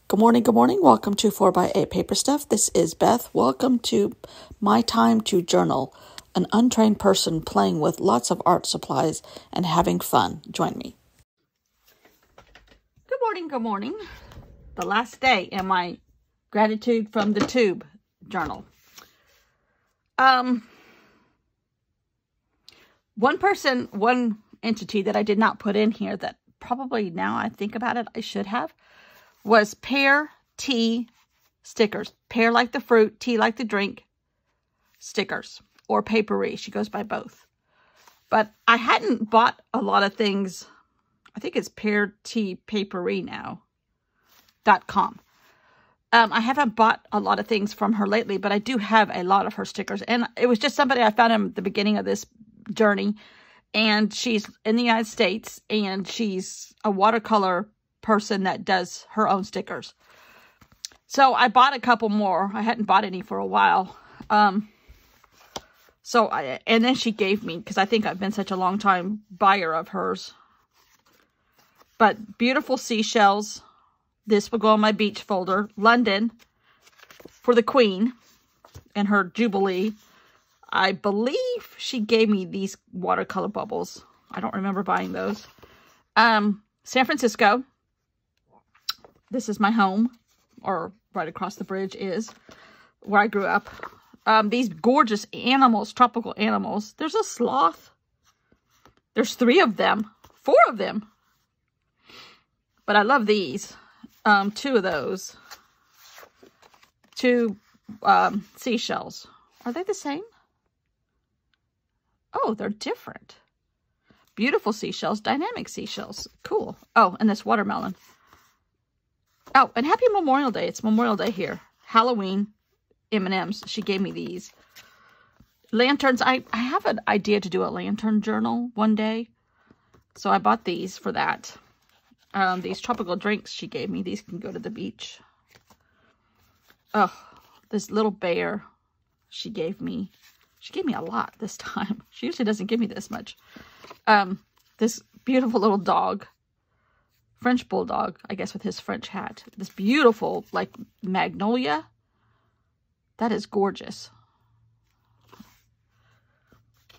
Good morning, good morning. Welcome to 4x8 Paper Stuff. This is Beth. Welcome to My Time to Journal, an untrained person playing with lots of art supplies and having fun. Join me. Good morning, good morning. The last day in my Gratitude from the Tube journal. One entity that I did not put in here that probably now I think about it, I should have, was pear tea stickers. Pear like the fruit, tea like the drink stickers, or papery. She goes by both. But I hadn't bought a lot of things. I think it's pear tea papery now.com. I haven't bought a lot of things from her lately, but I do have a lot of her stickers. And it was just somebody I found at the beginning of this journey. And she's in the United States, and she's a watercolor person that does her own stickers. So I bought a couple more. I hadn't bought any for a while. And then she gave me, because I think I've been such a long time buyer of hers. But beautiful seashells. This will go on my beach folder. London for the Queen and her Jubilee. I believe she gave me these watercolor bubbles. I don't remember buying those. San Francisco. This is my home, or right across the bridge is where I grew up. These gorgeous animals, tropical animals. There's a sloth. There's 3 of them, 4 of them. But I love these. 2 of those. 2 seashells. Are they the same? Oh, they're different. Beautiful seashells, dynamic seashells. Cool. Oh, and this watermelon. Oh, and happy Memorial Day. It's Memorial Day here. Halloween M&Ms. She gave me these. Lanterns. I have an idea to do a lantern journal one day. So I bought these for that. These tropical drinks she gave me. These can go to the beach. Oh, this little bear she gave me. She gave me a lot this time. She usually doesn't give me this much. This beautiful little dog. French bulldog, I guess, with his French hat. This beautiful, like, magnolia. That is gorgeous.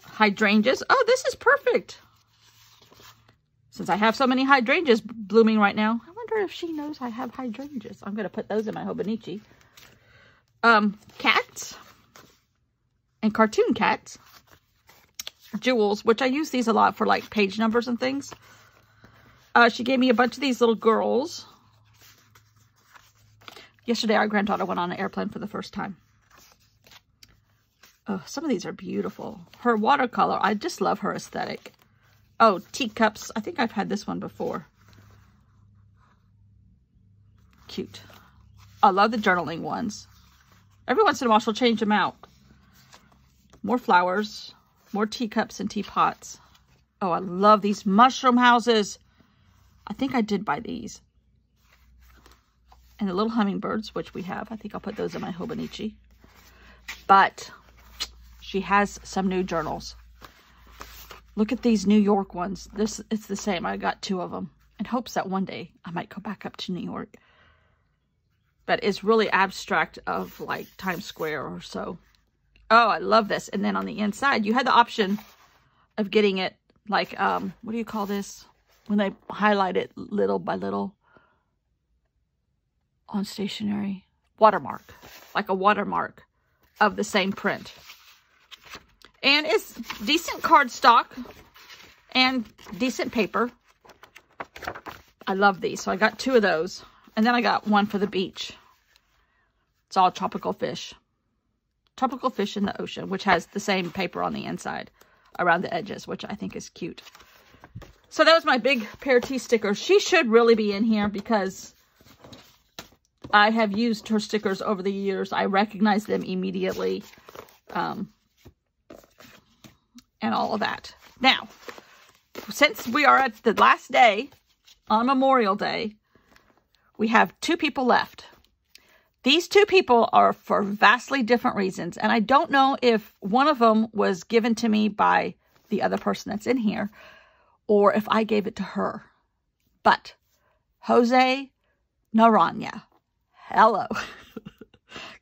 Hydrangeas. Oh, this is perfect. Since I have so many hydrangeas blooming right now, I wonder if she knows I have hydrangeas. I'm going to put those in my Hobonichi. Cats. And cartoon cats. Jewels, which I use these a lot for, like, page numbers and things. She gave me a bunch of these little girls. Yesterday, our granddaughter went on an airplane for the first time. Oh, some of these are beautiful. Her watercolor, I just love her aesthetic. Oh, teacups. I think I've had this one before. Cute. I love the journaling ones. Every once in a while, she'll change them out. More flowers. More teacups and teapots. Oh, I love these mushroom houses. I think I did buy these. And the little hummingbirds, which we have. I think I'll put those in my Hobonichi. But she has some new journals. Look at these New York ones. It's the same. I got 2 of them in hopes that one day I might go back up to New York. But it's really abstract of like Times Square or so. Oh, I love this. And then on the inside, you had the option of getting it like, what do you call this? When they highlight it little by little on stationery. Watermark. Like a watermark of the same print. And it's decent cardstock and decent paper. I love these. So I got 2 of those. And then I got one for the beach. It's all tropical fish. Tropical fish in the ocean, which has the same paper on the inside around the edges, which I think is cute. So that was my big pear tea stickers. She should really be in here because I have used her stickers over the years. I recognize them immediately. And all of that. Now, since we are at the last day on Memorial Day, we have 2 people left. These 2 people are for vastly different reasons. And I don't know if one of them was given to me by the other person that's in here, or if I gave it to her. But Jose Naranja Hello.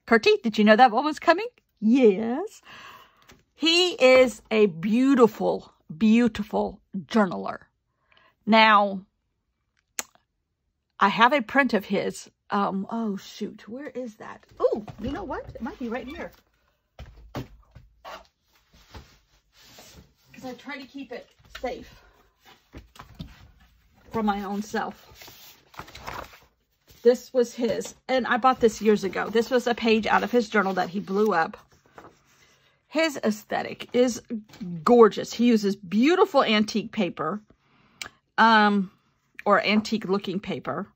Kurtie, did you know that one was coming? Yes. He is a beautiful, beautiful journaler. Now, I have a print of his. Oh, shoot. Where is that? Oh, you know what? It might be right here. Because I try to keep it safe from my own self. This was his. And I bought this years ago. This was a page out of his journal that he blew up. His aesthetic is gorgeous. He uses beautiful antique paper. Or antique looking paper.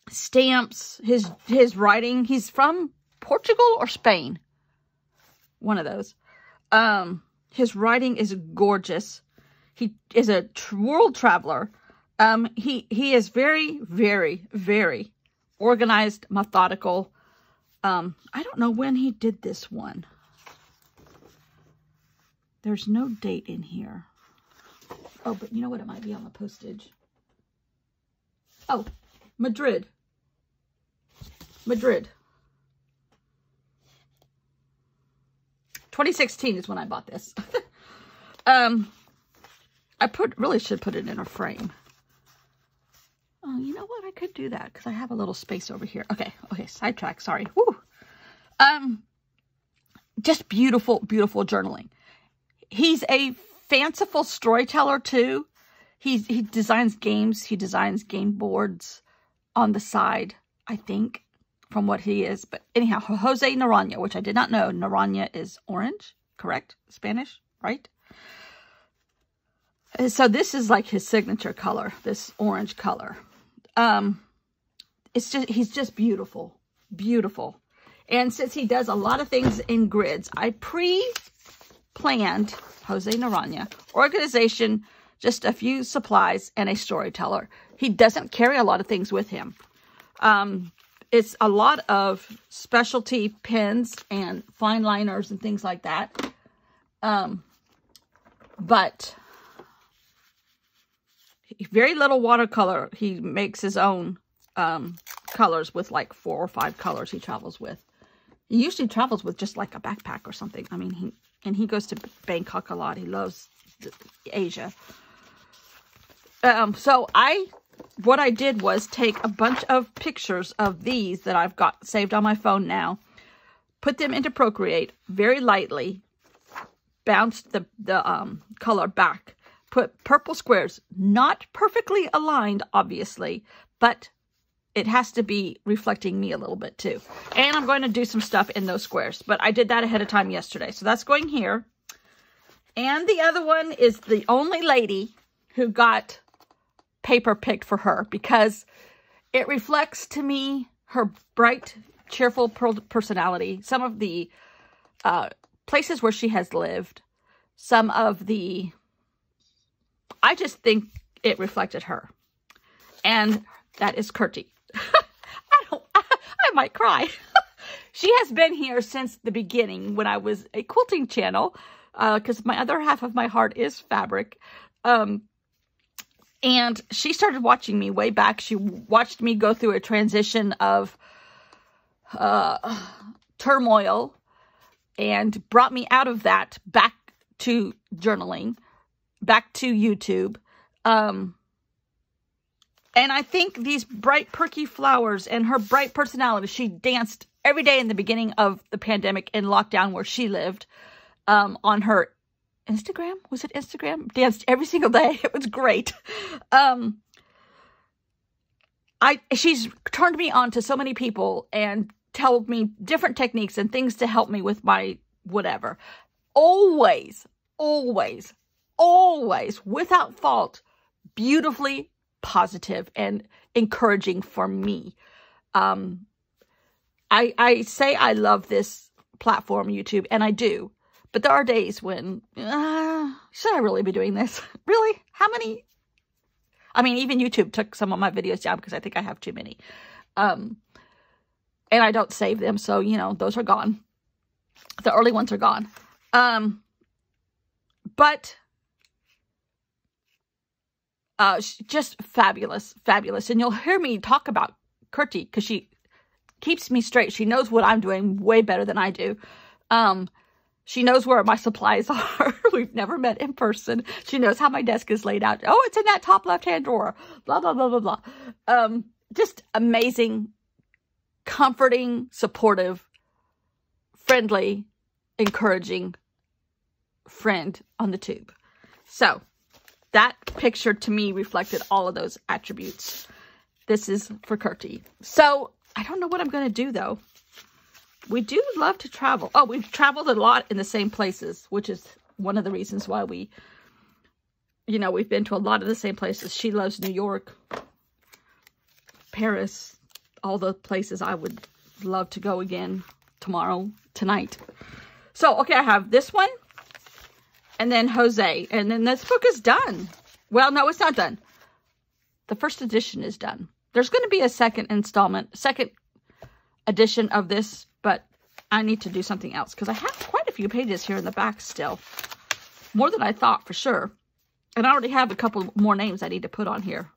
Stamps. His writing. He's from Portugal or Spain. One of those. His writing is gorgeous. He is a world traveler. He is very, very, very organized, methodical. I don't know when he did this one. There's no date in here. Oh, but you know what? It might be on the postage. Oh, Madrid. Madrid. 2016 is when I bought this. I really should put it in a frame. Oh, you know what? I could do that because I have a little space over here. Okay, sidetrack, sorry. Woo. Just beautiful, beautiful journaling. He's a fanciful storyteller too. He designs games. He designs game boards on the side, I think, from what he is. But anyhow, Jose Naranja, which I did not know. Naranja is orange, correct? Spanish, right? So this is like his signature color, this orange color. He's just beautiful, beautiful. And since he does a lot of things in grids, I pre-planned Jose Naranja, organization, just a few supplies, and a storyteller. He doesn't carry a lot of things with him. It's a lot of specialty pens and fine liners and things like that. But very little watercolor. He makes his own colors with like 4 or 5 colors he travels with. He usually travels with just like a backpack or something. I mean, he goes to Bangkok a lot. He loves Asia. So what I did was take a bunch of pictures of these that I've got saved on my phone now, put them into Procreate very lightly, bounced the color back, put purple squares, not perfectly aligned, obviously, but it has to be reflecting me a little bit too. And I'm going to do some stuff in those squares, but I did that ahead of time yesterday. So that's going here. And the other one is the only lady who got paper picked for her because it reflects to me her bright, cheerful personality. Some of the places where she has lived, some of the... I just think it reflected her. And that is Kurtie. I might cry. She has been here since the beginning when I was a quilting channel, because my other half of my heart is fabric. And she started watching me way back. She watched me go through a transition of turmoil and brought me out of that back to journaling, back to YouTube. And I think these bright, perky flowers and her bright personality, she danced every day in the beginning of the pandemic in lockdown where she lived, on her Instagram. Was it Instagram? Danced every single day. It was great. She's turned me on to so many people and told me different techniques and things to help me with my whatever. Always, always, always, without fault, beautifully positive and encouraging for me. I say I love this platform, YouTube, and I do. But there are days when, should I really be doing this? Really? How many? I mean, even YouTube took some of my videos down because I think I have too many. And I don't save them, so, you know, those are gone. The early ones are gone. But Just fabulous, fabulous. And you'll hear me talk about Kurti because she keeps me straight. She knows what I'm doing way better than I do. She knows where my supplies are. We've never met in person. She knows how my desk is laid out. Oh, it's in that top left-hand drawer. Blah, blah, blah, blah, blah. Just amazing, comforting, supportive, friendly, encouraging friend on the tube. So that picture to me reflected all of those attributes. This is for Kurti. So I don't know what I'm going to do though. We do love to travel. Oh, we've traveled a lot in the same places, which is one of the reasons why we, you know, we've been to a lot of the same places. She loves New York, Paris, all the places I would love to go again tomorrow, tonight. So, okay, I have this one and then Jose. And then this book is done. Well, no, it's not done. The first edition is done. There's going to be a second edition of this, but I need to do something else because I have quite a few pages here in the back still. More than I thought for sure. And I already have a couple more names I need to put on here.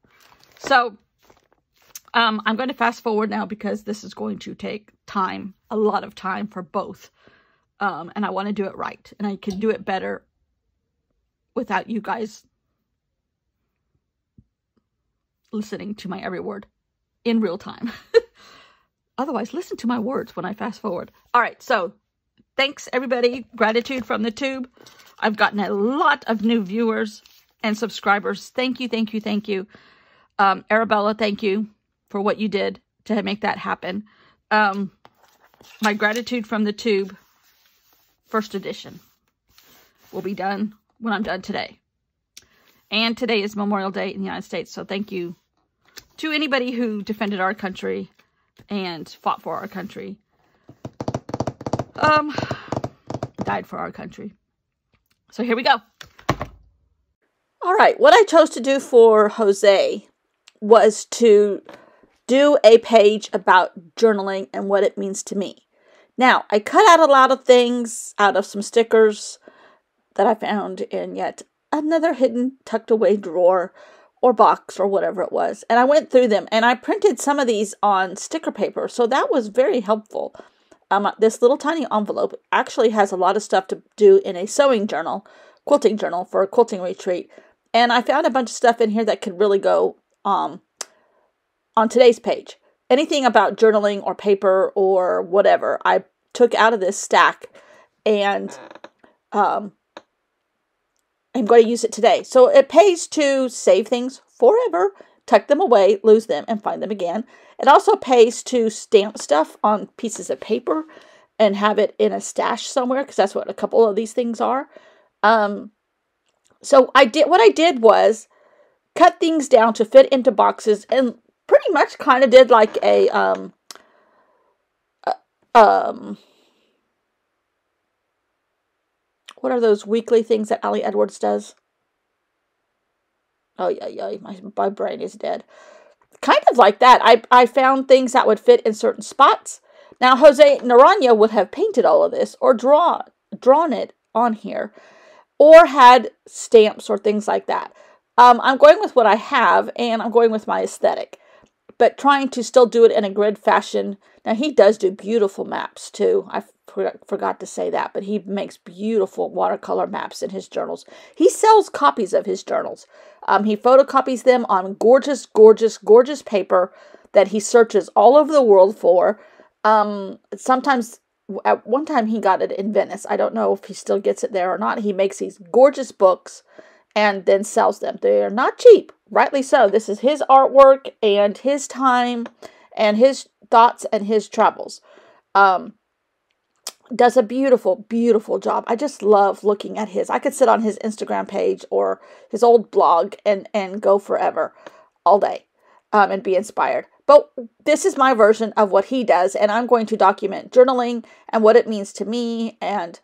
So I'm going to fast forward now because this is going to take time, a lot of time for both. And I want to do it right. And I can do it better without you guys listening to my every word in real time. Otherwise, listen to my words when I fast forward. All right, so thanks, everybody. Gratitude from the tube. I've gotten a lot of new viewers and subscribers. Thank you, thank you, thank you. Arabella, thank you for what you did to make that happen. My gratitude from the tube, first edition, will be done when I'm done today. And today is Memorial Day in the United States, so thank you to anybody who defended our country and fought for our country. Died for our country. So here we go. All right, what I chose to do for Jose was to do a page about journaling and what it means to me. Now, I cut out a lot of things out of some stickers that I found in yet another hidden tucked away drawer or box or whatever it was. And I went through them and I printed some of these on sticker paper. So that was very helpful. This little tiny envelope actually has a lot of stuff to do in a sewing journal, quilting journal for a quilting retreat. And I found a bunch of stuff in here that could really go on today's page. Anything about journaling or paper or whatever, I took out of this stack and I'm going to use it today. So it pays to save things forever, tuck them away, lose them, and find them again. It also pays to stamp stuff on pieces of paper and have it in a stash somewhere, because that's what a couple of these things are. So what I did was cut things down to fit into boxes and pretty much kind of did like a what are those weekly things that Ali Edwards does? Oh, yeah, my brain is dead. Kind of like that. I found things that would fit in certain spots. Now, Jose Naranja would have painted all of this or drawn it on here or had stamps or things like that. I'm going with what I have and I'm going with my aesthetic, but trying to still do it in a grid fashion. Now, he does do beautiful maps too. I forgot to say that, but he makes beautiful watercolor maps in his journals. He sells copies of his journals. He photocopies them on gorgeous, gorgeous, gorgeous paper that he searches all over the world for. Sometimes, at one time he got it in Venice. I don't know if he still gets it there or not. He makes these gorgeous books and then sells them. They are not cheap, rightly so. This is his artwork and his time and his thoughts and his travels. Does a beautiful, beautiful job. I just love looking at his. I could sit on his Instagram page or his old blog and go forever, all day, and be inspired. But this is my version of what he does, and I'm going to document journaling and what it means to me, and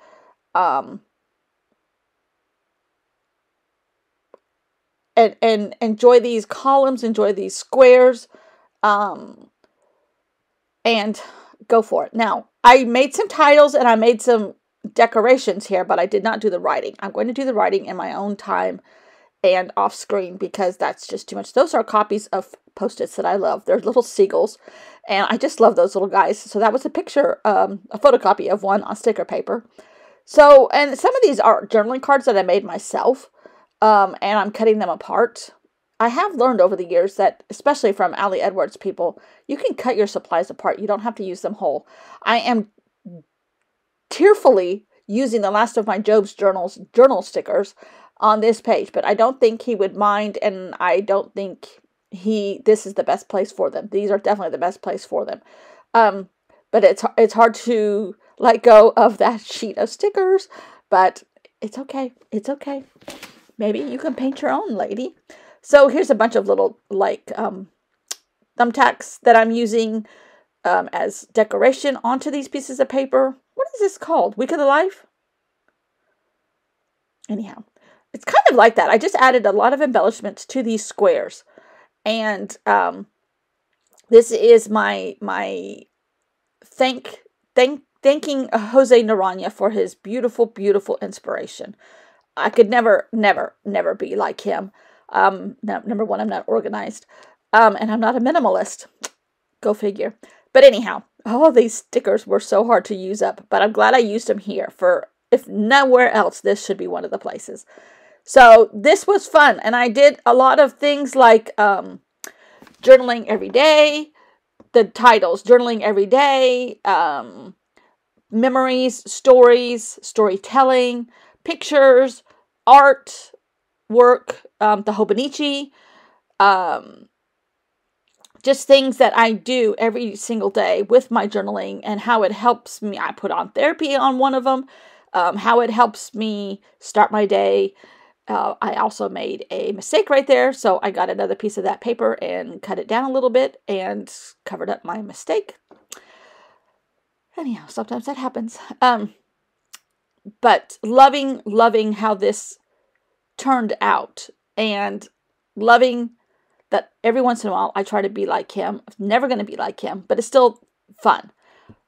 enjoy these columns, enjoy these squares, and go for it. Now, I made some titles and I made some decorations here, but I did not do the writing. I'm going to do the writing in my own time and off screen because that's just too much. Those are copies of Post-its that I love. They're little seagulls, and I just love those little guys. So that was a picture, a photocopy of one on sticker paper. So, and some of these are journaling cards that I made myself, and I'm cutting them apart. I have learned over the years that, especially from Ali Edwards people, you can cut your supplies apart. You don't have to use them whole. I am tearfully using the last of my Job's journal stickers on this page, but I don't think he would mind, and I don't think this is the best place for them. These are definitely the best place for them. But it's hard to let go of that sheet of stickers, but it's okay. It's okay. Maybe you can paint your own, lady. So here's a bunch of little, like, thumbtacks that I'm using as decoration onto these pieces of paper. What is this called? Week of the Life? Anyhow, it's kind of like that. I just added a lot of embellishments to these squares. And this is my thanking Jose Naranja for his beautiful, beautiful inspiration. I could never be like him. Number one, I'm not organized. And I'm not a minimalist. Go figure. But anyhow, all these stickers were so hard to use up. But I'm glad I used them here. For if nowhere else, this should be one of the places. So this was fun. And I did a lot of things like journaling every day. The titles, journaling every day. Memories, stories, storytelling, pictures, art, work, the Hobonichi, just things that I do every single day with my journaling and how it helps me. I put on therapy on one of them, how it helps me start my day. I also made a mistake right there, so I got another piece of that paper and cut it down a little bit and covered up my mistake. Anyhow, sometimes that happens. But loving how this turned out, and loving that every once in a while I try to be like him. I'm never going to be like him, but it's still fun.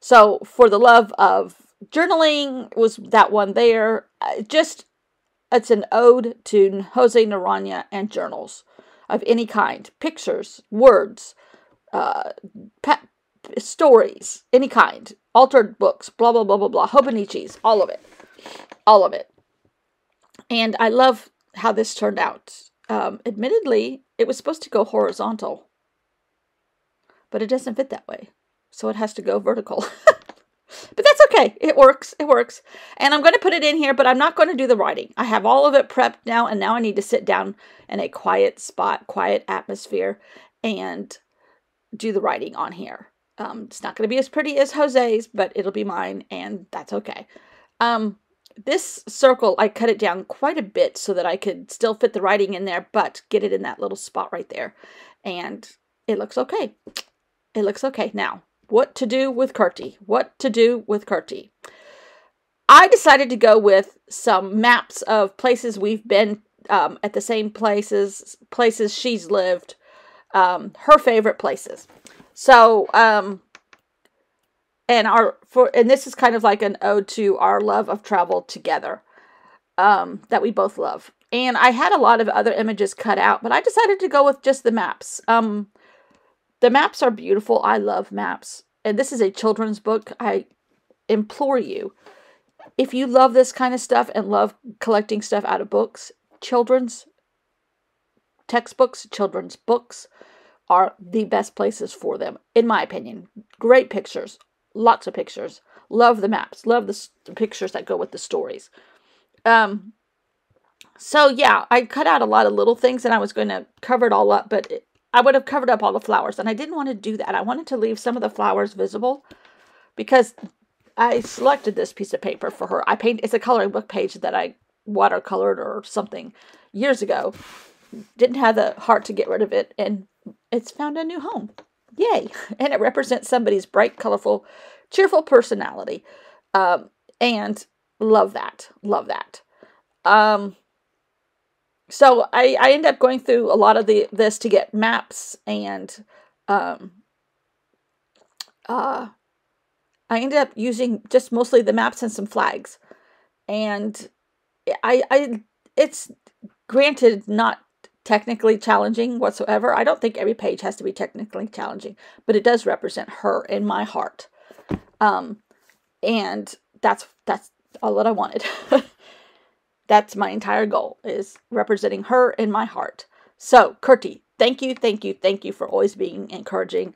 So for the love of journaling was that one there. It's an ode to Jose Naranja and journals of any kind. Pictures, words, stories, any kind. Altered books, blah, blah, blah, blah, blah. Hobonichis, all of it. All of it. And I love how this turned out. Admittedly, it was supposed to go horizontal. But it doesn't fit that way. So it has to go vertical. But that's okay. It works. It works. And I'm going to put it in here, but I'm not going to do the writing. I have all of it prepped now, and now I need to sit down in a quiet spot, quiet atmosphere, and do the writing on here. It's not going to be as pretty as Jose's, but it'll be mine, and that's okay. This circle, I cut it down quite a bit so that I could still fit the writing in there, but get it in that little spot right there. And it looks okay. It looks okay. Now, what to do with Kurti? What to do with Kurti? I decided to go with some maps of places we've been at the same places she's lived, her favorite places. So, and this is kind of like an ode to our love of travel together, that we both love. And I had a lot of other images cut out, but I decided to go with just the maps. The maps are beautiful. I love maps. And this is a children's book. I implore you, if you love this kind of stuff and love collecting stuff out of books, children's textbooks, children's books are the best places for them, in my opinion. Great pictures. Lots of pictures. Love the maps. Love the pictures that go with the stories. So yeah, I cut out a lot of little things and I was going to cover it all up, but I would have covered up all the flowers, and I didn't want to do that. I wanted to leave some of the flowers visible because I selected this piece of paper for her. It's a coloring book page that I watercolored or something years ago. Didn't have the heart to get rid of it, and it's found a new home. Yay! And it represents somebody's bright, colorful, cheerful personality. And love that. Love that. So I ended up going through a lot of this to get maps, and I ended up using just mostly the maps and some flags. And it's Granted, not technically challenging whatsoever. I don't think every page has to be technically challenging, but it does represent her in my heart. And that's all that I wanted. That's my entire goal, is representing her in my heart. So, Kurti, thank you for always being encouraging.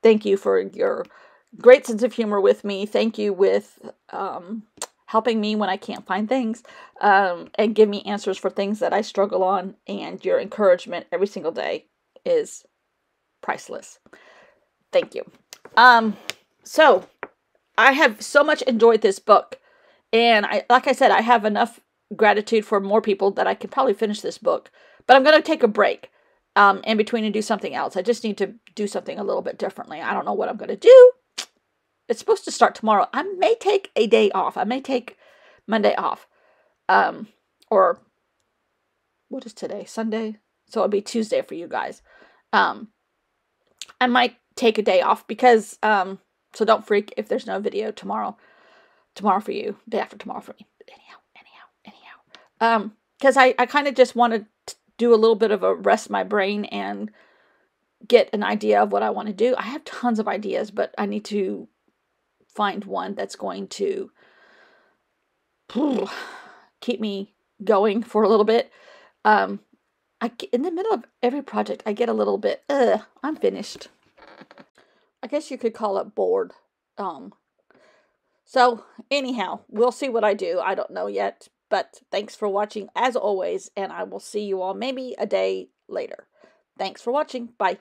Thank you for your great sense of humor with me. Thank you with helping me when I can't find things, and give me answers for things that I struggle on. And your encouragement every single day is priceless. Thank you. So I have so much enjoyed this book, and like I said, I have enough gratitude for more people that I could probably finish this book, but I'm going to take a break in between and do something else. I just need to do something a little bit differently. I don't know what I'm going to do. It's supposed to start tomorrow. I may take a day off. I may take Monday off. Or what is today? Sunday? So it'll be Tuesday for you guys. I might take a day off because, so don't freak if there's no video tomorrow. Tomorrow for you. Day after tomorrow for me. Anyhow. Because I kind of just want to do a little bit of a rest my brain and get an idea of what I want to do. I have tons of ideas, but I need to find one that's going to keep me going for a little bit. In the middle of every project, I get a little bit, I'm finished. I guess you could call it bored. So anyhow, we'll see what I do. I don't know yet, but thanks for watching as always, and I will see you all maybe a day later. Thanks for watching. Bye.